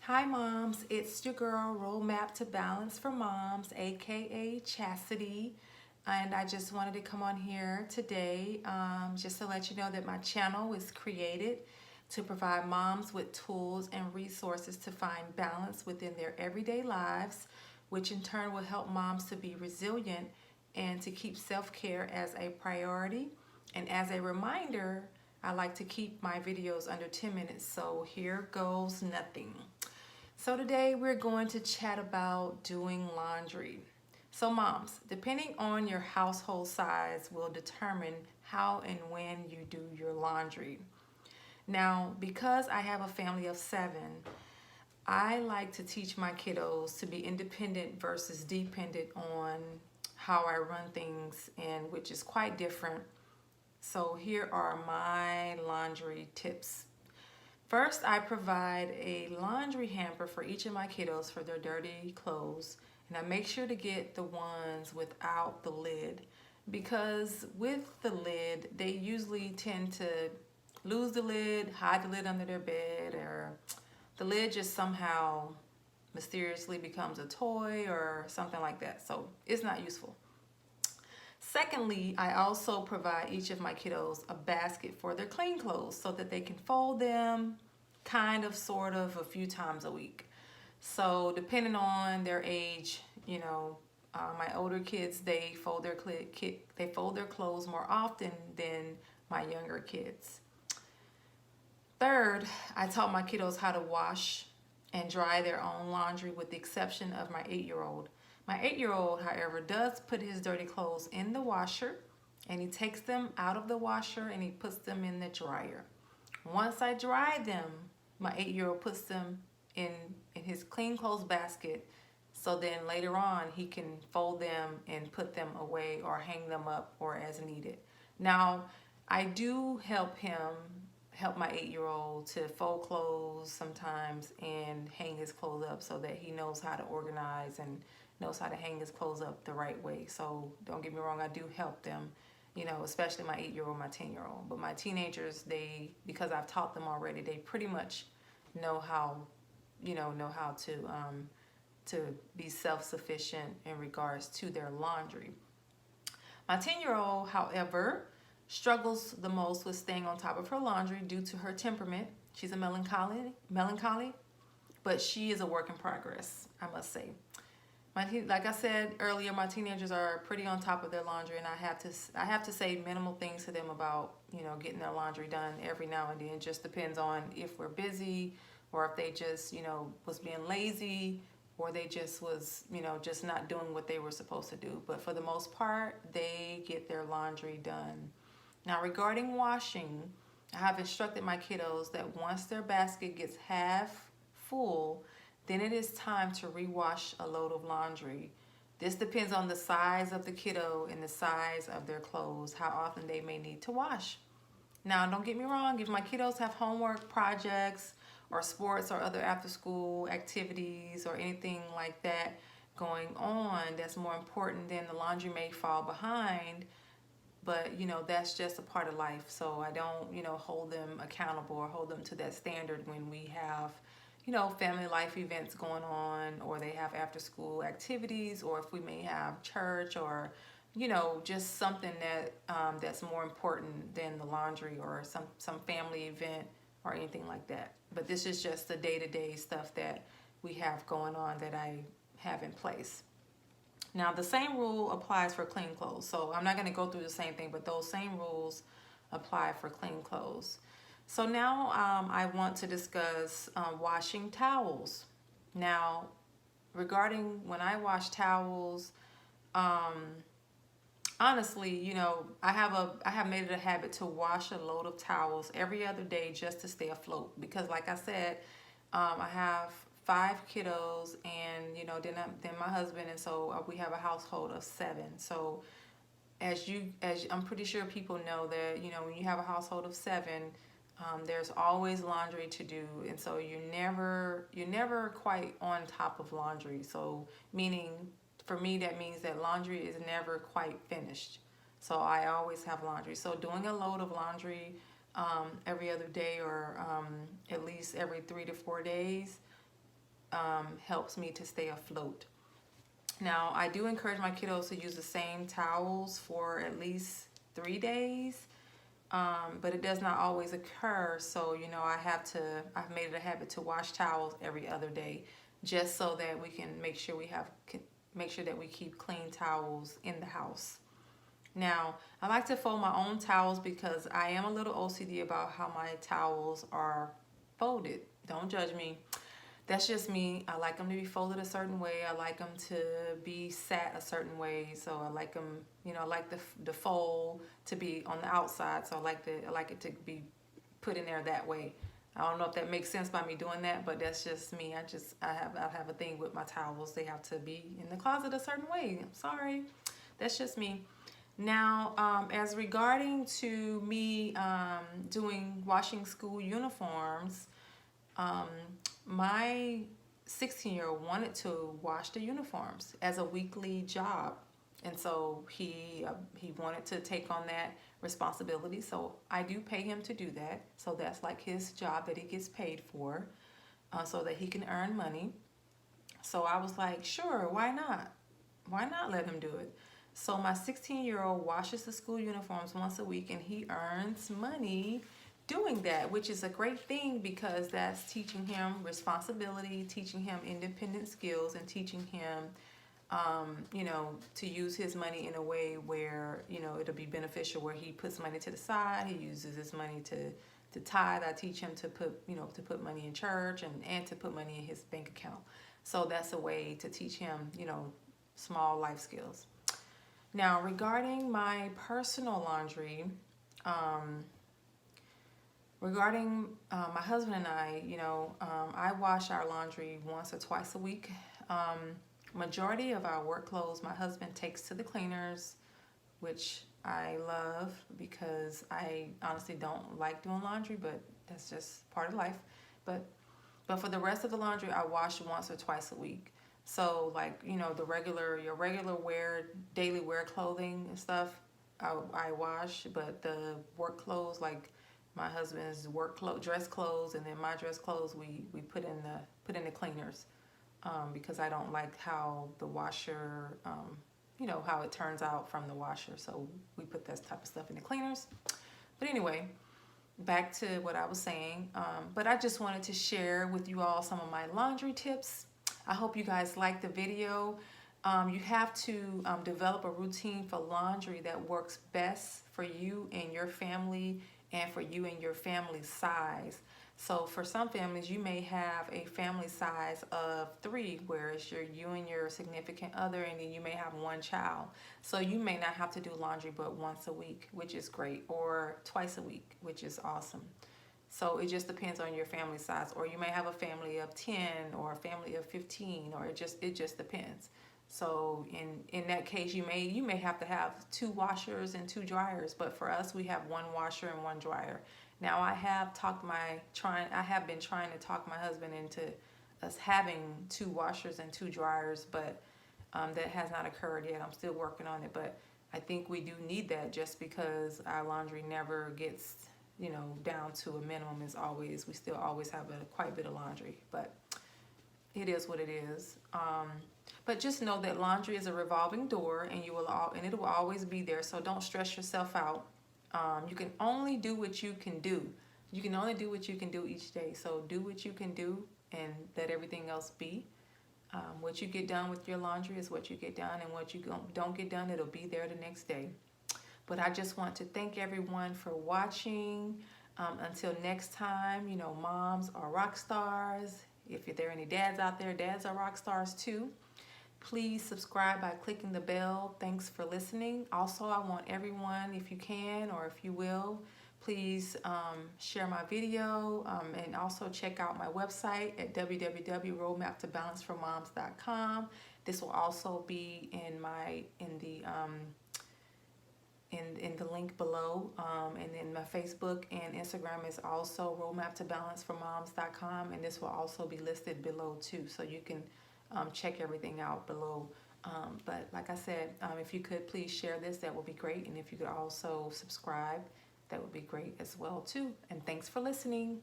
Hi moms, it's your girl Roadmap to Balance for Moms, aka Chastity. And I just wanted to come on here today just to let you know that my channel is created to provide moms with tools and resources to find balance within their everyday lives, which in turn will help moms to be resilient and to keep self-care as a priority. And as a reminder, I like to keep my videos under 10 minutes, so here goes nothing. So today we're going to chat about doing laundry. So moms, depending on your household size will determine how and when you do your laundry. Now, because I have a family of 7, I like to teach my kiddos to be independent versus dependent on how I run things, and which is quite different. So here are my laundry tips. First, I provide a laundry hamper for each of my kiddos for their dirty clothes, and I make sure to get the ones without the lid, because with the lid, they usually tend to lose the lid, hide the lid under their bed, or the lid just somehow mysteriously becomes a toy or something like that. So it's not useful. Secondly, I also provide each of my kiddos a basket for their clean clothes so that they can fold them kind of, sort of, a few times a week. So depending on their age, my older kids, they fold their clothes more often than my younger kids. Third, I taught my kiddos how to wash and dry their own laundry, with the exception of my 8-year-old. My 8-year-old, however, does put his dirty clothes in the washer, and he takes them out of the washer and he puts them in the dryer. Once I dry them, my 8-year-old puts them in his clean clothes basket, so then later on he can fold them and put them away or hang them up or as needed. Now, I do help my 8-year-old to fold clothes sometimes and hang his clothes up so that he knows how to organize and knows how to hang his clothes up the right way. So don't get me wrong, I do help them, especially my 8-year-old, my 10-year-old. But my teenagers, because I've taught them already, they pretty much know how to be self-sufficient in regards to their laundry. My 10-year-old, however, struggles the most with staying on top of her laundry due to her temperament. She's a melancholy, but she is a work in progress, I must say. Like I said earlier, my teenagers are pretty on top of their laundry, and I have to say minimal things to them about getting their laundry done every now and then. It just depends on if we're busy, or if they just was being lazy, or they just was just not doing what they were supposed to do. But for the most part, they get their laundry done. Now, regarding washing, I have instructed my kiddos that once their basket gets half full, then it is time to rewash a load of laundry. This depends on the size of the kiddo and the size of their clothes, how often they may need to wash. Now, don't get me wrong, if my kiddos have homework, projects, or sports or other after-school activities or anything like that going on that's more important, then the laundry may fall behind. But that's just a part of life, so I don't hold them accountable or hold them to that standard when we have family life events going on, or they have after school activities, or if we may have church, or just something that that's more important than the laundry, or some family event or anything like that. But this is just the day-to-day stuff that we have going on that I have in place. Now, the same rule applies for clean clothes. So I'm not going to go through the same thing, but those same rules apply for clean clothes. So now I want to discuss washing towels. Now, regarding when I wash towels, honestly, I have made it a habit to wash a load of towels every other day just to stay afloat. Because, like I said, I have 5 kiddos, and then my husband, and so we have a household of 7. So as I'm pretty sure people know that when you have a household of 7, there's always laundry to do, and so you're never quite on top of laundry. So meaning, for me, that means that laundry is never quite finished. So I always have laundry. So doing a load of laundry every other day, or at least every 3 to 4 days, helps me to stay afloat. Now, I do encourage my kiddos to use the same towels for at least 3 days, but it does not always occur. So, I've made it a habit to wash towels every other day, just so that we can make sure that we keep clean towels in the house. Now, I like to fold my own towels because I am a little OCD about how my towels are folded. Don't judge me. That's just me. I like them to be folded a certain way. I like them to be sat a certain way. So I like them, I like the fold to be on the outside. So I like it to be put in there that way. I don't know if that makes sense by me doing that, but that's just me. I have a thing with my towels. They have to be in the closet a certain way. I'm sorry. That's just me. Now, as regarding to me doing washing school uniforms, my 16-year-old wanted to wash the uniforms as a weekly job, and so he wanted to take on that responsibility. So I do pay him to do that. So that's like his job that he gets paid for, so that he can earn money. So I was like, sure, why not? Why not let him do it? So my 16-year-old washes the school uniforms once a week, and he earns money doing that, which is a great thing because that's teaching him responsibility, teaching him independent skills, and teaching him, to use his money in a way where, it'll be beneficial, where he puts money to the side. He uses his money to tithe. I teach him to put money in church and to put money in his bank account. So that's a way to teach him, small life skills. Now, regarding my personal laundry, my husband and I, I wash our laundry once or twice a week. Majority of our work clothes my husband takes to the cleaners, which I love because I honestly don't like doing laundry, but that's just part of life. But for the rest of the laundry, I wash once or twice a week. So like, your regular wear, daily wear clothing and stuff, I wash, but the work clothes, like my husband's dress clothes, and then my dress clothes, we put in the cleaners, because I don't like how the washer, how it turns out from the washer. So we put that type of stuff in the cleaners. But anyway, back to what I was saying. But I just wanted to share with you all some of my laundry tips. I hope you guys liked the video. You have to develop a routine for laundry that works best for you and your family, and for you and your family size. So for some families, you may have a family size of 3, where it's you and your significant other, and then you may have 1 child. So you may not have to do laundry but once a week, which is great, or twice a week, which is awesome. So it just depends on your family size. Or you may have a family of 10 or a family of 15, or it just depends. So in that case, you may have to have 2 washers and 2 dryers, but for us, we have 1 washer and 1 dryer. Now I have been trying to talk my husband into us having 2 washers and 2 dryers, but that has not occurred yet. I'm still working on it, but I think we do need that, just because our laundry never gets, down to a minimum. We still always have quite a bit of laundry, but it is what it is. But just know that laundry is a revolving door, and it will always be there. So don't stress yourself out. You can only do what you can do. You can only do what you can do each day. So do what you can do, and let everything else be. What you get done with your laundry is what you get done, and what you don't get done, it'll be there the next day. But I just want to thank everyone for watching. Until next time, moms are rock stars. If there are any dads out there, dads are rock stars too. Please subscribe by clicking the bell. Thanks for listening. Also, I want everyone, if you can or if you will, please share my video, and also check out my website at www.roadmaptobalanceformoms.com. This will also be in the link below, and then my Facebook and Instagram is also roadmaptobalanceformoms.com, and this will also be listed below too, so you can check everything out below. But like I said, if you could please share this, that would be great, and if you could also subscribe, that would be great as well too. And thanks for listening.